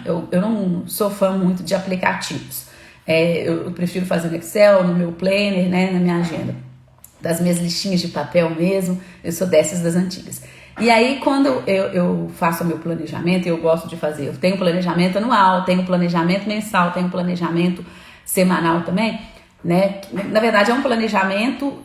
Eu não sou fã muito de aplicativos. Eu prefiro fazer no Excel, no meu planner, né, na minha agenda. Das minhas listinhas de papel mesmo, eu sou dessas das antigas. E aí, quando eu faço o meu planejamento, eu gosto de fazer, eu tenho planejamento anual, tenho planejamento mensal, tenho planejamento semanal também, né? Na verdade, é um planejamento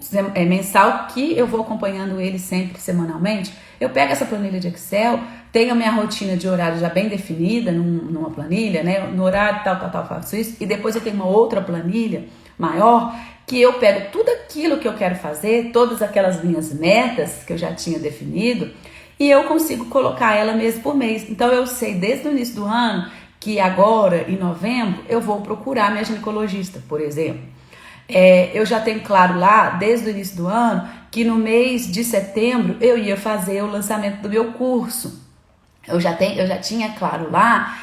mensal que eu vou acompanhando ele sempre semanalmente. Eu pego essa planilha de Excel, tenho a minha rotina de horário já bem definida numa planilha, né? No horário tal, faço isso. E depois eu tenho uma outra planilha maior que eu pego tudo aquilo que eu quero fazer, todas aquelas minhas metas que eu já tinha definido, e eu consigo colocar ela mês por mês. Então eu sei desde o início do ano que agora, em novembro, eu vou procurar minha ginecologista, por exemplo. Eu já tenho claro lá, desde o início do ano, que no mês de setembro eu ia fazer o lançamento do meu curso. Eu já tinha claro lá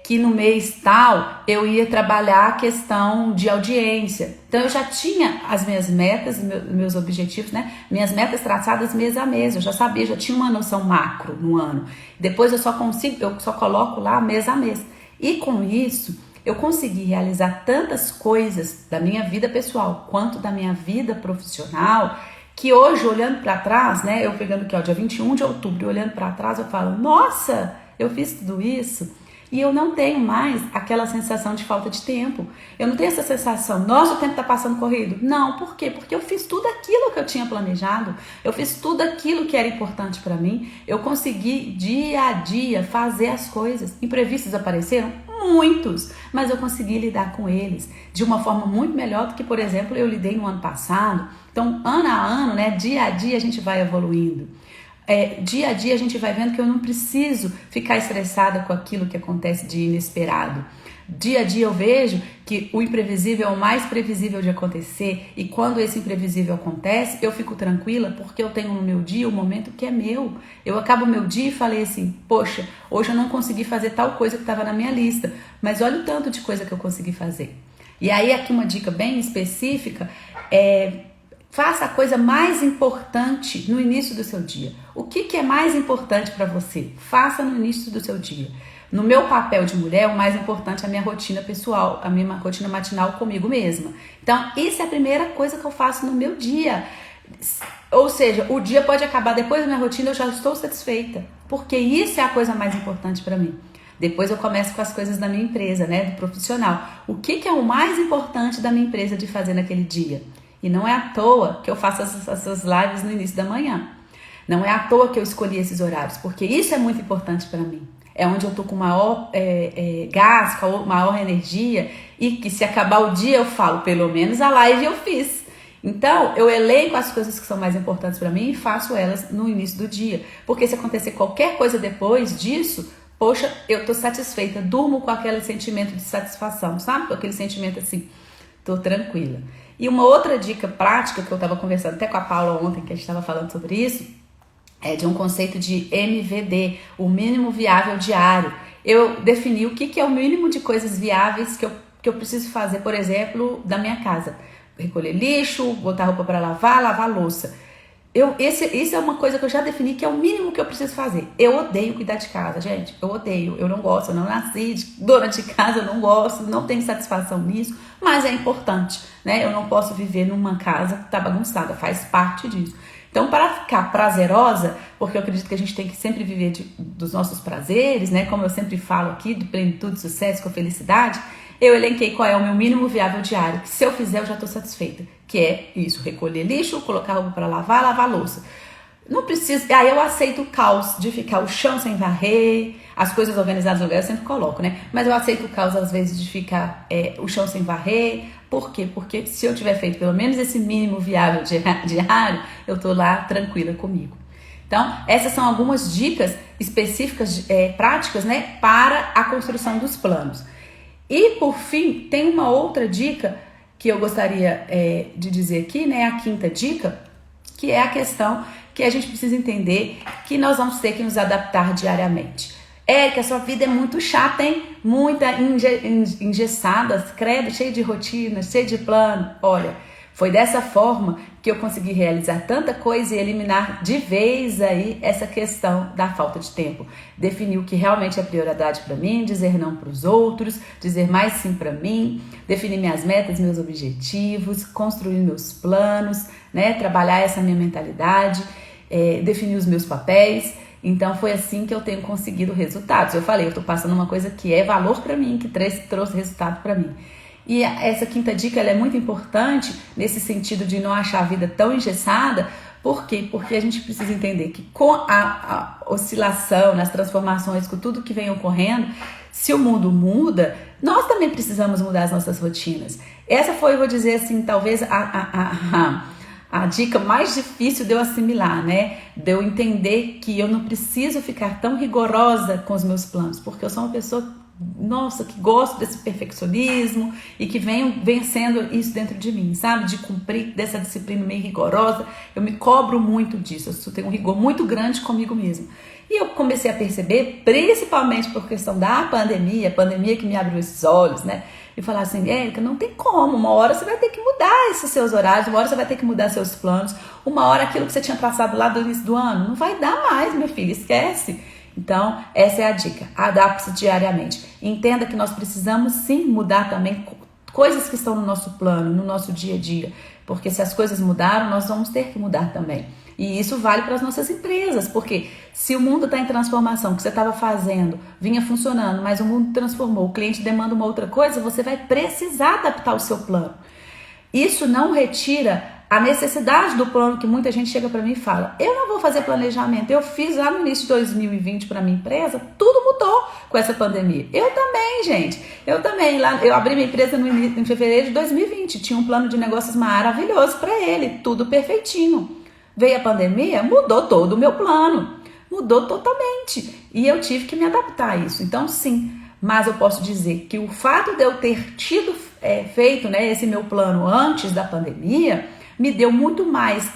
que no mês tal eu ia trabalhar a questão de audiência. Então eu já tinha as minhas metas, meus objetivos, né? Minhas metas traçadas mês a mês. Eu já sabia, já tinha uma noção macro no ano. Depois eu só coloco lá mês a mês. E com isso, eu consegui realizar tantas coisas da minha vida pessoal quanto da minha vida profissional, que hoje, olhando para trás, né? Eu pegando aqui, dia 21 de outubro, olhando para trás, eu falo, nossa, eu fiz tudo isso. E eu não tenho mais aquela sensação de falta de tempo. Eu não tenho essa sensação, nossa, o tempo está passando corrido. Não, por quê? Porque eu fiz tudo aquilo que eu tinha planejado. Eu fiz tudo aquilo que era importante para mim. Eu consegui, dia a dia, fazer as coisas. Imprevistos apareceram? Muitos. Mas eu consegui lidar com eles de uma forma muito melhor do que, por exemplo, eu lidei no ano passado. Então, ano a ano, né, dia a dia a gente vai evoluindo. Dia a dia a gente vai vendo que eu não preciso ficar estressada com aquilo que acontece de inesperado. Dia a dia eu vejo que o imprevisível é o mais previsível de acontecer, e quando esse imprevisível acontece, eu fico tranquila porque eu tenho no meu dia o momento que é meu. Eu acabo o meu dia e falei assim, poxa, hoje eu não consegui fazer tal coisa que estava na minha lista, mas olha o tanto de coisa que eu consegui fazer. E aí aqui uma dica bem específica faça a coisa mais importante no início do seu dia. O que é mais importante para você? Faça no início do seu dia. No meu papel de mulher, o mais importante é a minha rotina pessoal, a minha rotina matinal comigo mesma. Então, isso é a primeira coisa que eu faço no meu dia. Ou seja, o dia pode acabar depois da minha rotina, eu já estou satisfeita. Porque isso é a coisa mais importante para mim. Depois eu começo com as coisas da minha empresa, né, do profissional. O que é o mais importante da minha empresa de fazer naquele dia? E não é à toa que eu faço essas lives no início da manhã. Não é à toa que eu escolhi esses horários, porque isso é muito importante para mim. É onde eu tô com maior gás, com maior energia, e que se acabar o dia eu falo, pelo menos a live eu fiz. Então, eu elenco as coisas que são mais importantes para mim e faço elas no início do dia. Porque se acontecer qualquer coisa depois disso, poxa, eu tô satisfeita, durmo com aquele sentimento de satisfação, sabe? Com aquele sentimento assim, tô tranquila. E uma outra dica prática que eu estava conversando até com a Paula ontem, que a gente estava falando sobre isso, é de um conceito de MVD, o mínimo viável diário. Eu defini o que é o mínimo de coisas viáveis que eu preciso fazer, por exemplo, da minha casa. Recolher lixo, botar roupa para lavar louça. Isso é uma coisa que eu já defini que é o mínimo que eu preciso fazer. Eu odeio cuidar de casa, gente. Eu odeio, eu não gosto, eu não nasci dona de casa, eu não gosto, não tenho satisfação nisso, mas é importante, né? Eu não posso viver numa casa que tá bagunçada, faz parte disso. Então, para ficar prazerosa, porque eu acredito que a gente tem que sempre viver dos nossos prazeres, né? Como eu sempre falo aqui, de plenitude, sucesso, com felicidade, eu elenquei qual é o meu mínimo viável diário, que se eu fizer eu já estou satisfeita, que é isso, recolher lixo, colocar roupa para lavar, lavar louça. Não preciso, aí eu aceito o caos de ficar o chão sem varrer, as coisas organizadas no lugar eu sempre coloco, né? Mas eu aceito o caos às vezes de ficar o chão sem varrer. Por quê? Porque se eu tiver feito pelo menos esse mínimo viável diário, eu tô lá tranquila comigo. Então, essas são algumas dicas específicas, práticas, né, para a construção dos planos. E, por fim, tem uma outra dica que eu gostaria de dizer aqui, né, a quinta dica, que é a questão que a gente precisa entender que nós vamos ter que nos adaptar diariamente. Que a sua vida é muito chata, hein? Muita engessada, credo, cheio de rotina, cheio de plano. Olha, foi dessa forma que eu consegui realizar tanta coisa e eliminar de vez aí essa questão da falta de tempo. Definir o que realmente é prioridade para mim, dizer não para os outros, dizer mais sim para mim, definir minhas metas, meus objetivos, construir meus planos, né? Trabalhar essa minha mentalidade, definir os meus papéis. Então foi assim que eu tenho conseguido resultados. Eu falei, eu tô passando uma coisa que é valor para mim, que trouxe resultado para mim. E essa quinta dica ela é muito importante nesse sentido de não achar a vida tão engessada. Por quê? Porque a gente precisa entender que com a oscilação, nas transformações, com tudo que vem ocorrendo, se o mundo muda, nós também precisamos mudar as nossas rotinas. Essa foi, eu vou dizer assim, talvez a dica mais difícil de eu assimilar, né? De eu entender que eu não preciso ficar tão rigorosa com os meus planos, porque eu sou uma pessoa, nossa, que gosto desse perfeccionismo e que vem sendo isso dentro de mim, sabe? De cumprir dessa disciplina meio rigorosa. Eu me cobro muito disso, eu tenho um rigor muito grande comigo mesma. E eu comecei a perceber, principalmente por questão da pandemia, a pandemia que me abriu esses olhos, né? E falar assim, Érica, não tem como, uma hora você vai ter que mudar esses seus horários, uma hora você vai ter que mudar seus planos, uma hora aquilo que você tinha traçado lá do início do ano, não vai dar mais, meu filho, esquece. Então, essa é a dica, adapte-se diariamente. Entenda que nós precisamos sim mudar também coisas que estão no nosso plano, no nosso dia a dia, porque se as coisas mudaram, nós vamos ter que mudar também. E isso vale para as nossas empresas, porque se o mundo está em transformação, o que você estava fazendo vinha funcionando, mas o mundo transformou, o cliente demanda uma outra coisa, você vai precisar adaptar o seu plano. Isso não retira a necessidade do plano, que muita gente chega para mim e fala, eu não vou fazer planejamento, eu fiz lá no início de 2020 para minha empresa, tudo mudou com essa pandemia. Eu também, gente, eu abri minha empresa em fevereiro de 2020, tinha um plano de negócios maravilhoso para ele, tudo perfeitinho. Veio a pandemia, mudou todo o meu plano, mudou totalmente e eu tive que me adaptar a isso. Então sim, mas eu posso dizer que o fato de eu ter feito, né, esse meu plano antes da pandemia me deu muito mais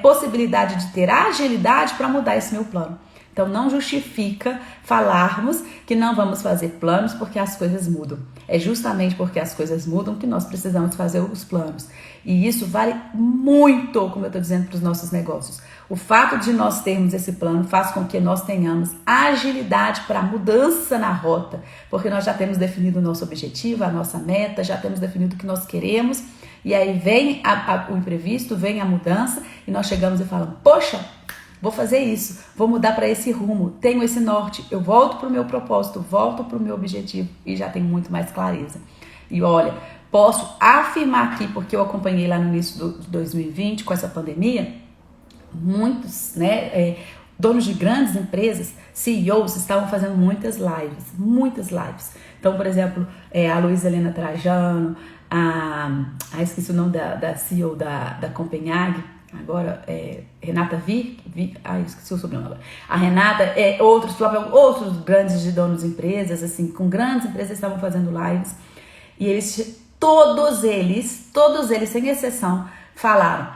possibilidade de ter agilidade para mudar esse meu plano. Então não justifica falarmos que não vamos fazer planos porque as coisas mudam. É justamente porque as coisas mudam que nós precisamos fazer os planos. E isso vale muito, como eu estou dizendo, para os nossos negócios. O fato de nós termos esse plano faz com que nós tenhamos agilidade para a mudança na rota, porque nós já temos definido o nosso objetivo, a nossa meta, já temos definido o que nós queremos, e aí vem o imprevisto, vem a mudança, e nós chegamos e falamos, poxa, vou fazer isso, vou mudar para esse rumo, tenho esse norte, eu volto para o meu propósito, volto para o meu objetivo e já tenho muito mais clareza. E olha, posso afirmar aqui, porque eu acompanhei lá no início de 2020 com essa pandemia, muitos, né, donos de grandes empresas, CEOs, estavam fazendo muitas lives. Então, por exemplo, a Luísa Helena Trajano, esqueci o nome da CEO da Copenhague, agora Renata esqueci o sobrenome agora. A Renata, outros grandes de donos de empresas, assim, com grandes empresas estavam fazendo lives e todos eles, sem exceção, falaram: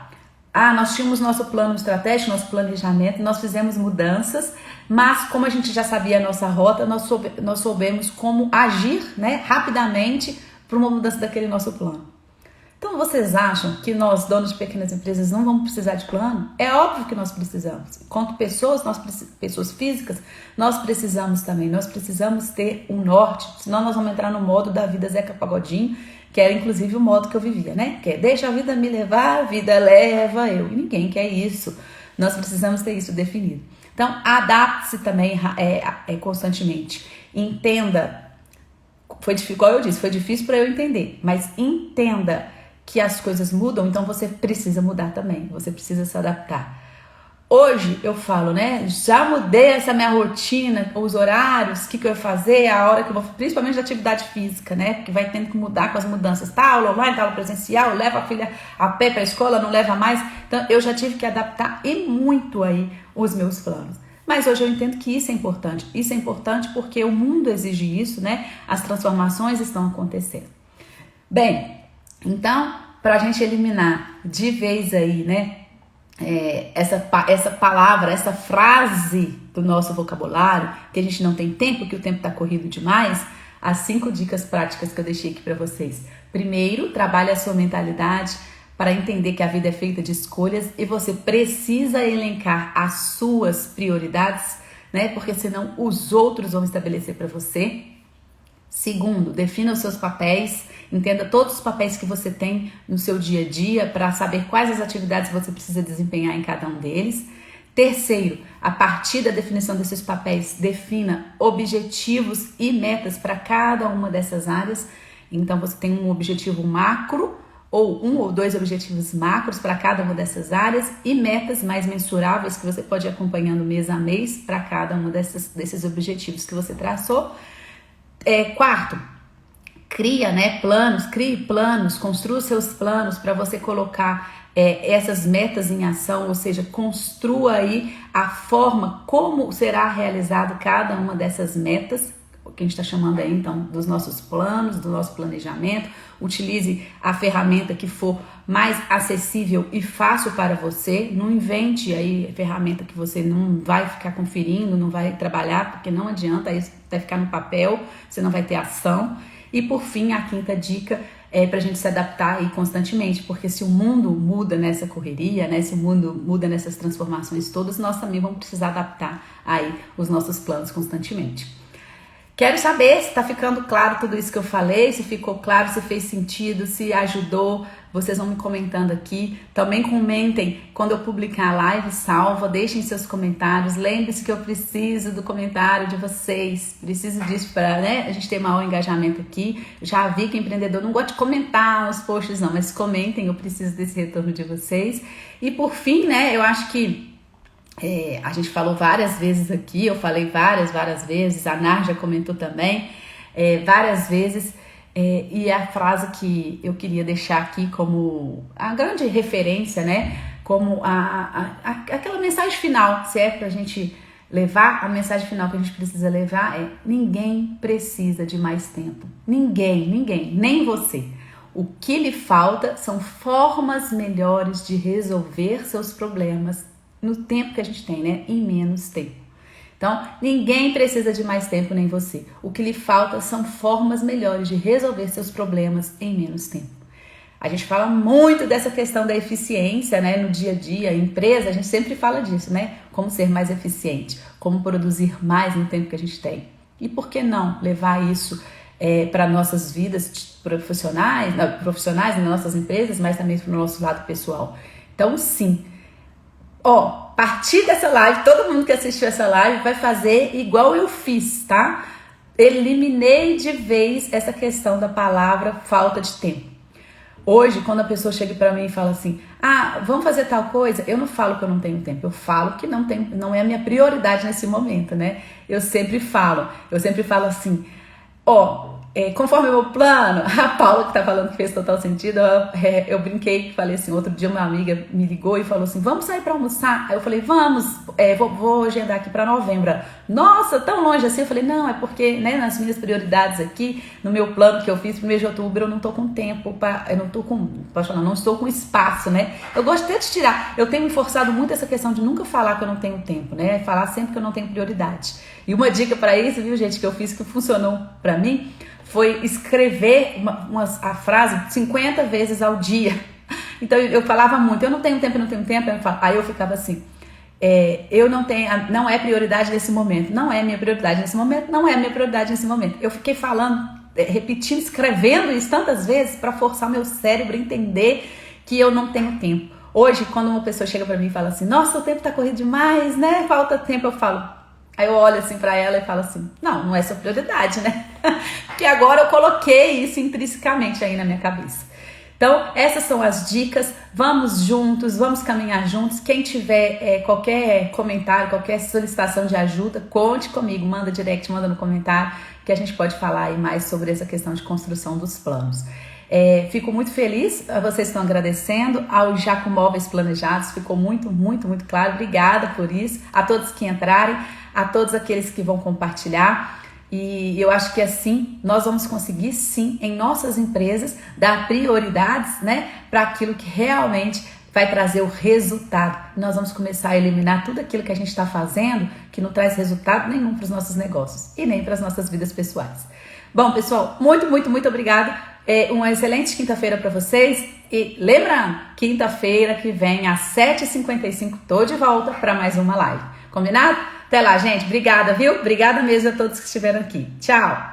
nós tínhamos nosso plano estratégico, nosso planejamento, nós fizemos mudanças, mas como a gente já sabia a nossa rota, nós soubemos como agir, né, rapidamente para uma mudança daquele nosso plano. Então, vocês acham que nós, donos de pequenas empresas, não vamos precisar de plano? É óbvio que nós precisamos. Enquanto pessoas, pessoas físicas, nós precisamos também. Nós precisamos ter um norte, senão nós vamos entrar no modo da vida Zeca Pagodinho, que era inclusive o modo que eu vivia, né? Que é deixa a vida me levar, a vida leva eu. E ninguém quer isso. Nós precisamos ter isso definido. Então, adapte-se também constantemente. Entenda. Foi difícil, igual eu disse, foi difícil para eu entender. Mas entenda que as coisas mudam, então você precisa mudar também. Você precisa se adaptar. Hoje eu falo, né? Já mudei essa minha rotina, os horários, o que eu ia fazer, a hora que eu vou, principalmente da atividade física, né? Porque vai tendo que mudar com as mudanças. Tá aula online, tá aula presencial, leva a filha a pé para a escola, não leva mais. Então eu já tive que adaptar e muito aí os meus planos. Mas hoje eu entendo que isso é importante. Isso é importante porque o mundo exige isso, né? As transformações estão acontecendo. Bem, então, para a gente eliminar de vez aí, né? Essa palavra, essa frase do nosso vocabulário, que a gente não tem tempo, que o tempo está corrido demais, as 5 dicas práticas que eu deixei aqui para vocês. Primeiro, trabalhe a sua mentalidade para entender que a vida é feita de escolhas e você precisa elencar as suas prioridades, né? Porque senão os outros vão estabelecer para você. Segundo, defina os seus papéis, entenda todos os papéis que você tem no seu dia a dia para saber quais as atividades você precisa desempenhar em cada um deles. Terceiro, a partir da definição desses papéis, defina objetivos e metas para cada uma dessas áreas. Então você tem um objetivo macro ou 1 ou 2 objetivos macros para cada uma dessas áreas e metas mais mensuráveis que você pode ir acompanhando mês a mês para cada um desses objetivos que você traçou. Quarto, crie planos, construa seus planos para você colocar essas metas em ação, ou seja, construa aí a forma como será realizado cada uma dessas metas, o que a gente está chamando aí então dos nossos planos, do nosso planejamento. Utilize a ferramenta que for mais acessível e fácil para você. Não invente aí ferramenta que você não vai ficar conferindo, não vai trabalhar, porque não adianta, aí vai ficar no papel, você não vai ter ação. E por fim, a 5ª dica é para a gente se adaptar aí constantemente, porque se o mundo muda nessa correria, né, se o mundo muda nessas transformações todas, nós também vamos precisar adaptar aí os nossos planos constantemente. Quero saber se está ficando claro tudo isso que eu falei, se ficou claro, se fez sentido, se ajudou. Vocês vão me comentando aqui. Também comentem quando eu publicar a live, salva, deixem seus comentários. Lembre-se que eu preciso do comentário de vocês. Preciso disso para, né, a gente ter maior engajamento aqui. Já vi que empreendedor não gosta de comentar nos posts não, mas comentem, eu preciso desse retorno de vocês. E por fim, né, eu acho que a gente falou várias vezes aqui, eu falei várias vezes, a Nar já comentou também várias vezes, e a frase que eu queria deixar aqui como a grande referência, né? Como aquela mensagem final, se é pra gente levar, a mensagem final que a gente precisa levar é: ninguém precisa de mais tempo. Ninguém, nem você. O que lhe falta são formas melhores de resolver seus problemas no tempo que a gente tem, né? Em menos tempo. Então, ninguém precisa de mais tempo, nem você. O que lhe falta são formas melhores de resolver seus problemas em menos tempo. A gente fala muito dessa questão da eficiência, né? No dia a dia, empresa, a gente sempre fala disso, né? Como ser mais eficiente, como produzir mais no tempo que a gente tem. E por que não levar isso para nossas vidas profissionais, nas nossas empresas, mas também para o nosso lado pessoal? Então, sim. A partir dessa live, todo mundo que assistiu essa live vai fazer igual eu fiz, tá? Eliminei de vez essa questão da palavra falta de tempo. Hoje, quando a pessoa chega pra mim e fala assim: vamos fazer tal coisa, eu não falo que eu não tenho tempo, eu falo que não é a minha prioridade nesse momento, né? Eu sempre falo assim: conforme o meu plano, a Paula que tá falando que fez total sentido, eu brinquei, falei assim, outro dia uma amiga me ligou e falou assim: vamos sair pra almoçar? Aí eu falei: vamos, vou agendar aqui pra novembro. Nossa, tão longe assim? Eu falei: não, é porque, né, nas minhas prioridades aqui, no meu plano que eu fiz pro mês de outubro, eu não tô com tempo, não estou com espaço, né? Eu gosto até de tirar, eu tenho me forçado muito essa questão de nunca falar que eu não tenho tempo, né? Falar sempre que eu não tenho prioridade. E uma dica pra isso, viu, gente, que eu fiz que funcionou pra mim, foi escrever a frase 50 vezes ao dia. Então eu falava muito, eu não tenho tempo, aí eu ficava assim, eu não tenho, não é prioridade nesse momento, não é minha prioridade nesse momento, não é minha prioridade nesse momento. Eu fiquei falando, repetindo, escrevendo isso tantas vezes para forçar meu cérebro a entender que eu não tenho tempo. Hoje, quando uma pessoa chega para mim e fala assim, nossa, o tempo tá corrido demais, né? Falta tempo, eu falo. Aí eu olho assim para ela e falo assim, não é sua prioridade, né? Porque agora eu coloquei isso intrinsecamente aí na minha cabeça. Então, essas são as dicas. Vamos juntos, vamos caminhar juntos. Quem tiver qualquer comentário, qualquer solicitação de ajuda, conte comigo, manda direct, manda no comentário, que a gente pode falar aí mais sobre essa questão de construção dos planos. Fico muito feliz, vocês estão agradecendo ao Já com Móveis Planejados, ficou muito, muito, muito claro. Obrigada por isso, a todos que entrarem, a todos aqueles que vão compartilhar. E eu acho que assim nós vamos conseguir sim, em nossas empresas, dar prioridades, né, para aquilo que realmente vai trazer o resultado. Nós vamos começar a eliminar tudo aquilo que a gente está fazendo que não traz resultado nenhum para os nossos negócios e nem para as nossas vidas pessoais. Bom, pessoal, muito, muito, muito obrigada. Uma excelente quinta-feira para vocês. E lembrando, quinta-feira que vem às 7h55 tô de volta para mais uma live. Combinado? Até lá, gente. Obrigada, viu? Obrigada mesmo a todos que estiveram aqui. Tchau!